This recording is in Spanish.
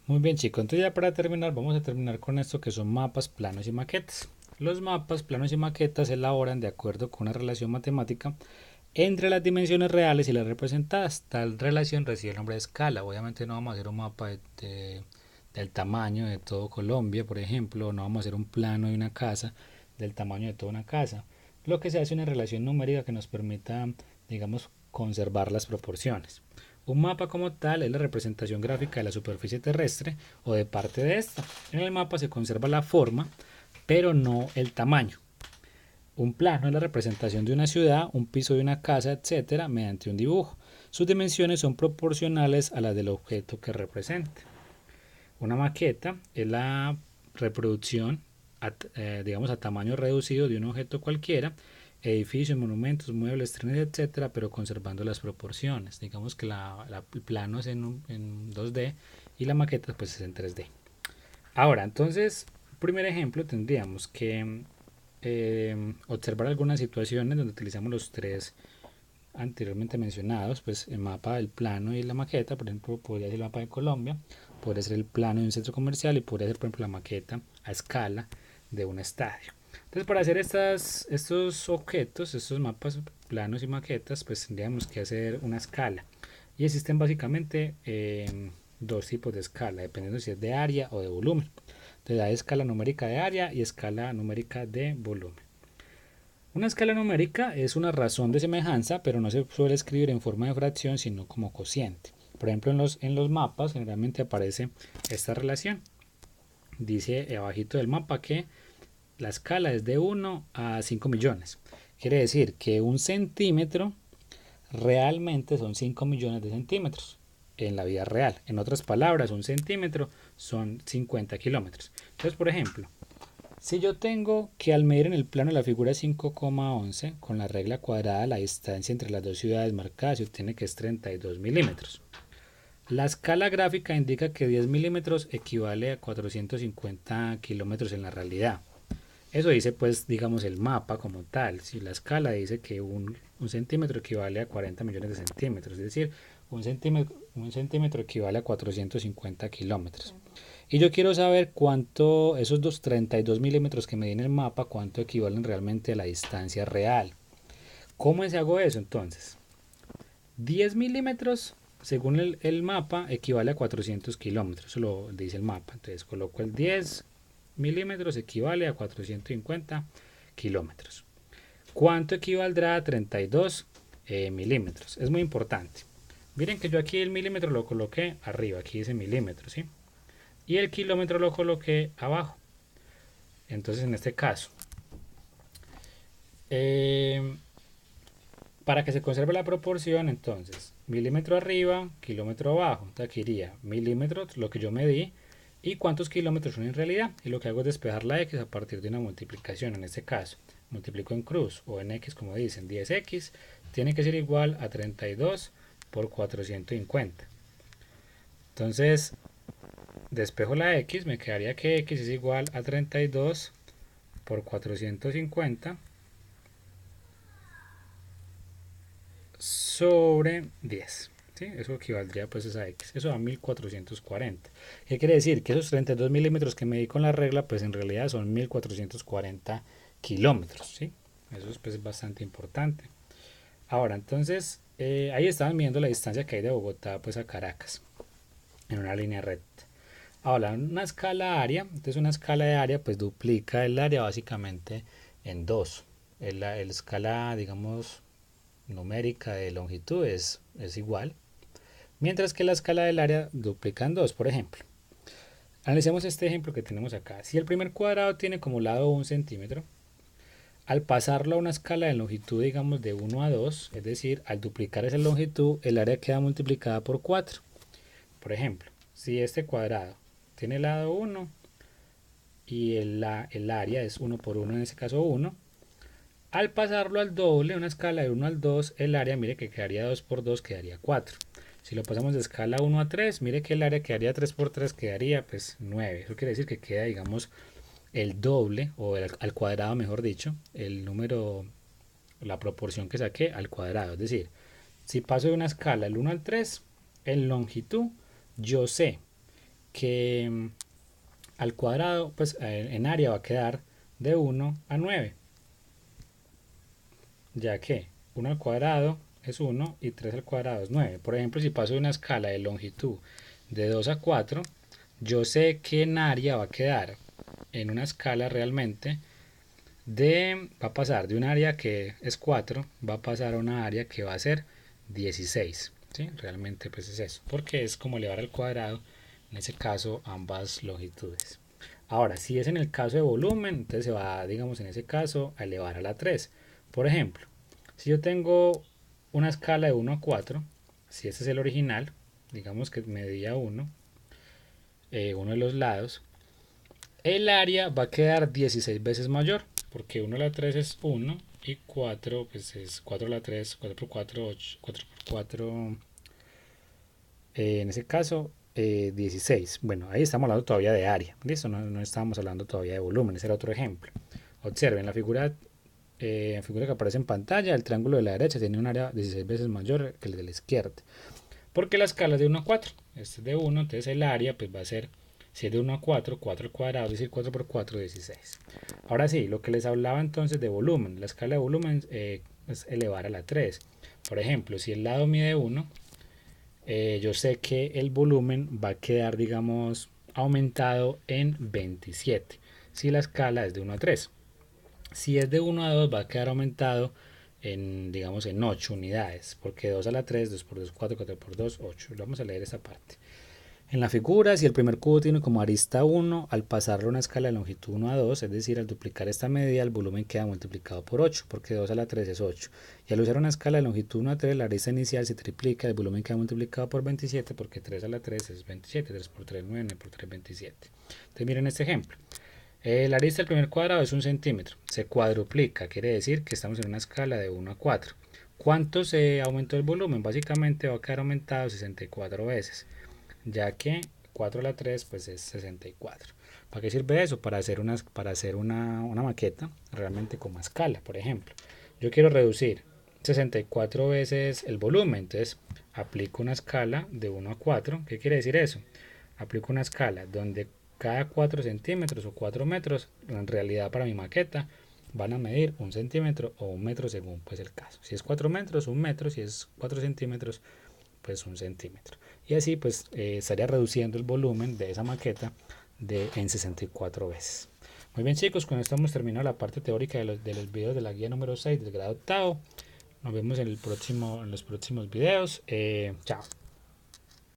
Muy bien, chicos, entonces ya para terminar vamos a terminar con esto que son mapas, planos y maquetas. Los mapas, planos y maquetas se elaboran de acuerdo con una relación matemática entre las dimensiones reales y las representadas. Tal relación recibe el nombre de escala. Obviamente no vamos a hacer un mapa del tamaño de todo Colombia, por ejemplo, no vamos a hacer un plano de una casa del tamaño de toda una casa. Lo que se hace es una relación numérica que nos permita, digamos, conservar las proporciones. Un mapa como tal es la representación gráfica de la superficie terrestre o de parte de esta. En el mapa se conserva la forma, pero no el tamaño. Un plano es la representación de una ciudad, un piso de una casa, etcétera, mediante un dibujo. Sus dimensiones son proporcionales a las del objeto que representa. Una maqueta es la reproducción, digamos, a tamaño reducido de un objeto cualquiera, edificios, monumentos, muebles, trenes, etcétera, pero conservando las proporciones. Digamos que el plano es en 2D y la maqueta pues es en 3D. Ahora, entonces, primer ejemplo tendríamos que observar algunas situaciones donde utilizamos los tres anteriormente mencionados, pues el mapa del plano y la maqueta. Por ejemplo, podría ser el mapa de Colombia, podría ser el plano de un centro comercial y podría ser, por ejemplo, la maqueta a escala de un estadio. Entonces, para hacer estos objetos, estos mapas, planos y maquetas, pues tendríamos que hacer una escala. Y existen básicamente dos tipos de escala, dependiendo si es de área o de volumen. Entonces hay escala numérica de área y escala numérica de volumen. Una escala numérica es una razón de semejanza, pero no se suele escribir en forma de fracción, sino como cociente. Por ejemplo, en los mapas generalmente aparece esta relación. Dice abajito del mapa que la escala es de 1 a 5 millones. Quiere decir que un centímetro realmente son 5 millones de centímetros en la vida real. En otras palabras, un centímetro son 50 kilómetros. Entonces, por ejemplo, si yo tengo que al medir en el plano de la figura 5,11 con la regla cuadrada la distancia entre las dos ciudades marcadas se obtiene que es 32 milímetros. La escala gráfica indica que 10 milímetros equivale a 450 kilómetros en la realidad. Eso dice pues digamos el mapa como tal. Si la escala dice que un centímetro equivale a 40 millones de centímetros, es decir, un centímetro equivale a 450 kilómetros. Y yo quiero saber cuánto, esos 32 milímetros que me di en el mapa, cuánto equivalen realmente a la distancia real. ¿Cómo se hago eso entonces? 10 milímetros, según el mapa, equivale a 400 kilómetros. Eso lo dice el mapa. Entonces coloco el 10 milímetros equivale a 450 kilómetros. ¿Cuánto equivaldrá a 32 milímetros? Es muy importante. Miren que yo aquí el milímetro lo coloqué arriba, aquí dice milímetros, ¿sí? Y el kilómetro lo coloqué abajo. Entonces, en este caso, eh, para que se conserve la proporción, entonces, milímetro arriba, kilómetro abajo. Entonces, aquí iría milímetros, lo que yo medí, y cuántos kilómetros son en realidad. Y lo que hago es despejar la x a partir de una multiplicación. En este caso, multiplico en cruz o en x, como dicen, 10x tiene que ser igual a 32 por 450. Entonces, despejo la x, me quedaría que x es igual a 32 por 450 sobre 10. ¿Sí? Eso equivaldría pues a x. Eso da 1440. ¿Qué quiere decir? Que esos 32 milímetros que me di con la regla pues en realidad son 1440 kilómetros. ¿Sí? Eso es pues bastante importante. Ahora entonces ahí estaban viendo la distancia que hay de Bogotá pues a Caracas en una línea recta. Ahora, una escala área, entonces una escala de área pues duplica el área básicamente en dos. La escala, digamos, numérica de longitud es igual, mientras que la escala del área duplica en dos, por ejemplo. Analicemos este ejemplo que tenemos acá. Si el primer cuadrado tiene como lado 1 centímetro, al pasarlo a una escala de longitud, digamos, de 1 a 2, es decir, al duplicar esa longitud, el área queda multiplicada por 4. Por ejemplo, si este cuadrado tiene lado 1 y el área es 1 por 1, en ese caso 1, al pasarlo al doble, una escala de 1 al 2, el área, mire que quedaría 2 por 2, quedaría 4. Si lo pasamos de escala 1 a 3, mire que el área quedaría 3 por 3, quedaría pues 9. Eso quiere decir que queda, digamos, el doble, o al cuadrado mejor dicho, el número, la proporción que saqué al cuadrado. Es decir, si paso de una escala del 1 al 3, en longitud, yo sé que al cuadrado, pues en área va a quedar de 1 a 9, ya que 1 al cuadrado es 1 y 3 al cuadrado es 9. Por ejemplo, si paso de una escala de longitud de 2 a 4, yo sé que en área va a quedar en una escala realmente va a pasar de un área que es 4, va a pasar a una área que va a ser 16. ¿Sí? Realmente pues es eso, porque es como elevar al cuadrado, en ese caso, ambas longitudes. Ahora, si es en el caso de volumen, entonces se va, digamos, en ese caso, a elevar a la 3. Por ejemplo, si yo tengo una escala de 1 a 4, si este es el original, digamos que medía 1, uno de los lados, el área va a quedar 16 veces mayor, porque 1 a la 3 es 1 y 4 pues es 4 a la 3, 4 por 4, 8, 4 por 4, en ese caso 16. Bueno, ahí estamos hablando todavía de área, ¿listo? No estábamos hablando todavía de volumen, ese era otro ejemplo. Observen, la figura que aparece en pantalla, el triángulo de la derecha tiene un área 16 veces mayor que el de la izquierda, porque la escala es de 1 a 4, este es de 1, entonces el área pues va a ser, si es de 1 a 4, 4 al cuadrado, es decir, 4 por 4, 16. Ahora sí, lo que les hablaba entonces de volumen, la escala de volumen es elevar a la 3. Por ejemplo, si el lado mide 1, yo sé que el volumen va a quedar, digamos, aumentado en 27, si la escala es de 1 a 3. Si es de 1 a 2 va a quedar aumentado en, digamos, en 8 unidades, porque 2 a la 3, 2 por 2, 4, 4 por 2, 8. Vamos a leer esa parte. En la figura, si el primer cubo tiene como arista 1, al pasarlo a una escala de longitud 1 a 2, es decir, al duplicar esta medida, el volumen queda multiplicado por 8, porque 2 a la 3 es 8. Y al usar una escala de longitud 1 a 3, la arista inicial se triplica, el volumen queda multiplicado por 27, porque 3 a la 3 es 27, 3 por 3, 9, 9 por 3, 27. Entonces miren este ejemplo. La arista del primer cuadrado es 1 centímetro, se cuadruplica, quiere decir que estamos en una escala de 1 a 4. ¿Cuánto se aumentó el volumen? Básicamente va a quedar aumentado 64 veces, ya que 4 a la 3 pues es 64. ¿Para qué sirve eso? Para hacer una maqueta realmente como a escala. Por ejemplo, yo quiero reducir 64 veces el volumen, entonces aplico una escala de 1 a 4. ¿Qué quiere decir eso? Aplico una escala donde cada 4 centímetros o 4 metros, en realidad para mi maqueta, van a medir 1 centímetro o 1 metro según pues el caso. Si es 4 metros, 1 metro, si es 4 centímetros, pues 1 centímetro. Y así pues estaría reduciendo el volumen de esa maqueta en 64 veces. Muy bien chicos, con esto hemos terminado la parte teórica de los videos de la guía número 6 del grado octavo. Nos vemos en los próximos videos. Chao.